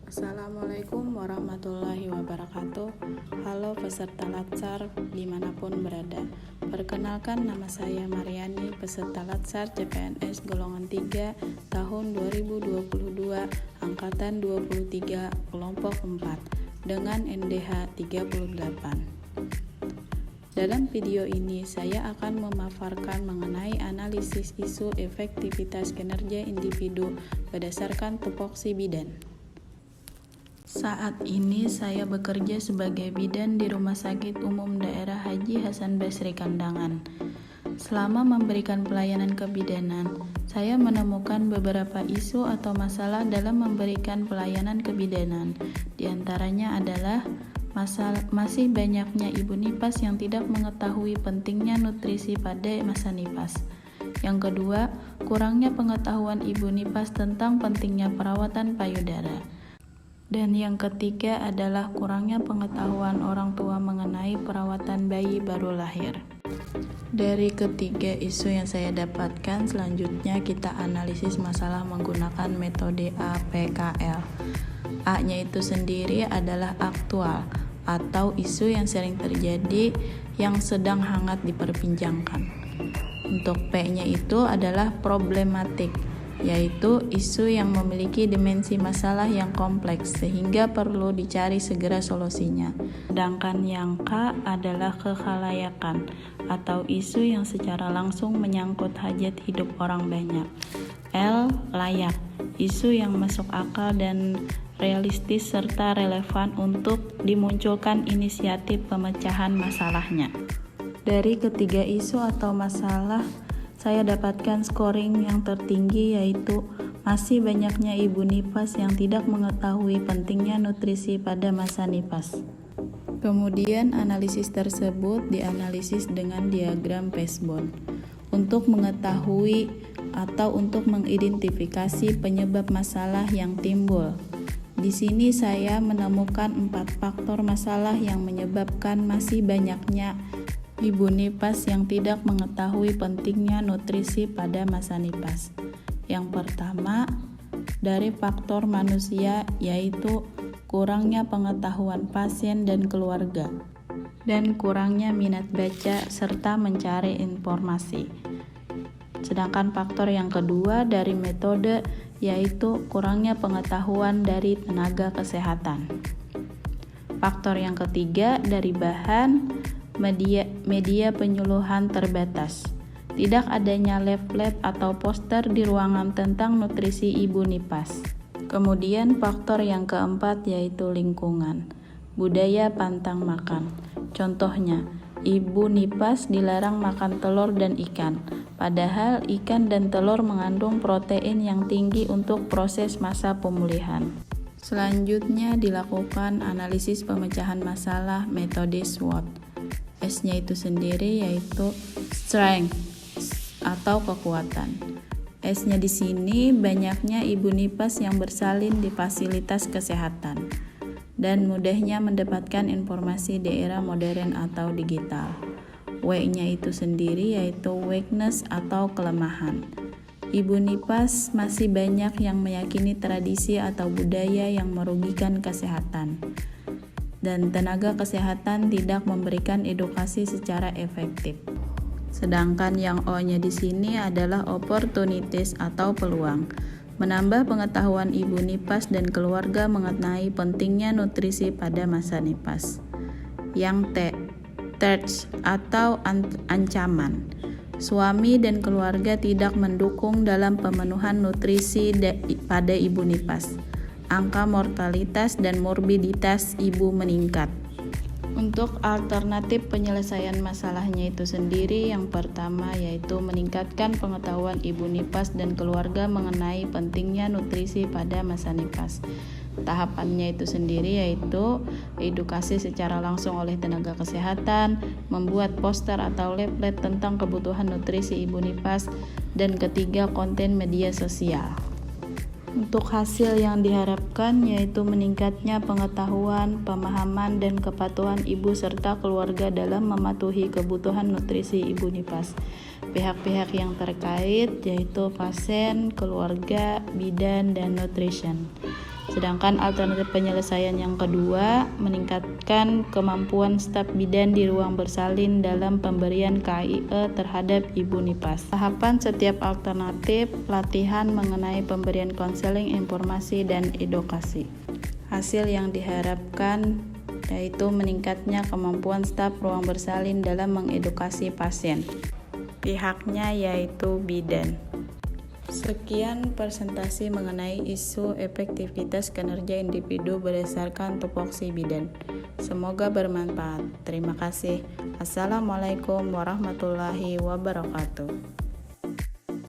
Assalamualaikum warahmatullahi wabarakatuh. Halo peserta Latsar dimanapun berada. Perkenalkan, nama saya Mariani, peserta Latsar CPNS golongan 3 tahun 2022 angkatan 23 kelompok 4 dengan NDH 38. Dalam video ini saya akan memaparkan mengenai analisis isu efektivitas kinerja individu berdasarkan tupoksi bidan. Saat ini saya bekerja sebagai bidan di Rumah Sakit Umum Daerah Haji Hasan Basri Kandangan. Selama memberikan pelayanan kebidanan, saya menemukan beberapa isu atau masalah dalam memberikan pelayanan kebidanan. Di antaranya adalah masih banyaknya ibu nipas yang tidak mengetahui pentingnya nutrisi pada masa nipas. Yang kedua, kurangnya pengetahuan ibu nipas tentang pentingnya perawatan payudara. Dan yang ketiga adalah kurangnya pengetahuan orang tua mengenai perawatan bayi baru lahir. Dari ketiga isu yang saya dapatkan, selanjutnya kita analisis masalah menggunakan metode APKL. A-nya itu sendiri adalah aktual atau isu yang sering terjadi yang sedang hangat diperbincangkan. Untuk P-nya itu adalah problematik, yaitu isu yang memiliki dimensi masalah yang kompleks sehingga perlu dicari segera solusinya. Sedangkan yang K adalah kekhalayakan atau isu yang secara langsung menyangkut hajat hidup orang banyak. L, layak, isu yang masuk akal dan realistis serta relevan untuk dimunculkan inisiatif pemecahan masalahnya. Dari ketiga isu atau masalah, saya dapatkan scoring yang tertinggi, yaitu masih banyaknya ibu nipas yang tidak mengetahui pentingnya nutrisi pada masa nipas. Kemudian analisis tersebut dianalisis dengan diagram Fishbone untuk mengetahui atau untuk mengidentifikasi penyebab masalah yang timbul. Di sini saya menemukan 4 faktor masalah yang menyebabkan masih banyaknya ibu nipas yang tidak mengetahui pentingnya nutrisi pada masa nipas. Yang pertama, dari faktor manusia, yaitu kurangnya pengetahuan pasien dan keluarga, dan kurangnya minat baca serta mencari informasi. Sedangkan faktor yang kedua dari metode, yaitu kurangnya pengetahuan dari tenaga kesehatan. Faktor yang ketiga dari bahan, media penyuluhan terbatas. Tidak adanya lab atau poster di ruangan tentang nutrisi ibu nipas. Kemudian faktor yang keempat yaitu lingkungan, budaya pantang makan. Contohnya, ibu nipas dilarang makan telur dan ikan, padahal ikan dan telur mengandung protein yang tinggi untuk proses masa pemulihan. Selanjutnya dilakukan analisis pemecahan masalah metode SWOT. S-nya itu sendiri yaitu strength atau kekuatan. S-nya di sini banyaknya ibu nipas yang bersalin di fasilitas kesehatan dan mudahnya mendapatkan informasi di era modern atau digital. W-nya itu sendiri yaitu weakness atau kelemahan. Ibu nipas masih banyak yang meyakini tradisi atau budaya yang merugikan kesehatan, dan tenaga kesehatan tidak memberikan edukasi secara efektif. Sedangkan yang O-nya di sini adalah opportunities atau peluang, menambah pengetahuan ibu nipas dan keluarga mengenai pentingnya nutrisi pada masa nipas. Yang T, threats atau ancaman. Suami dan keluarga tidak mendukung dalam pemenuhan nutrisi pada ibu nipas. Angka mortalitas dan morbiditas ibu meningkat. Untuk alternatif penyelesaian masalahnya itu sendiri, yang pertama yaitu meningkatkan pengetahuan ibu nipas dan keluarga mengenai pentingnya nutrisi pada masa nipas. Tahapannya itu sendiri yaitu edukasi secara langsung oleh tenaga kesehatan, membuat poster atau leaflet tentang kebutuhan nutrisi ibu nipas, dan ketiga konten media sosial. Untuk hasil yang diharapkan yaitu meningkatnya pengetahuan, pemahaman, dan kepatuhan ibu serta keluarga dalam mematuhi kebutuhan nutrisi ibu nipas. Pihak-pihak yang terkait yaitu pasien, keluarga, bidan, dan nutrition. Sedangkan alternatif penyelesaian yang kedua, meningkatkan kemampuan staf bidan di ruang bersalin dalam pemberian KIE terhadap ibu nipas. Tahapan setiap alternatif, latihan mengenai pemberian konseling, informasi, dan edukasi. Hasil yang diharapkan yaitu meningkatnya kemampuan staf ruang bersalin dalam mengedukasi pasien. Pihaknya yaitu bidan. Sekian presentasi mengenai isu efektivitas kinerja individu berdasarkan tupoksi bidan. Semoga bermanfaat. Terima kasih. Assalamualaikum warahmatullahi wabarakatuh.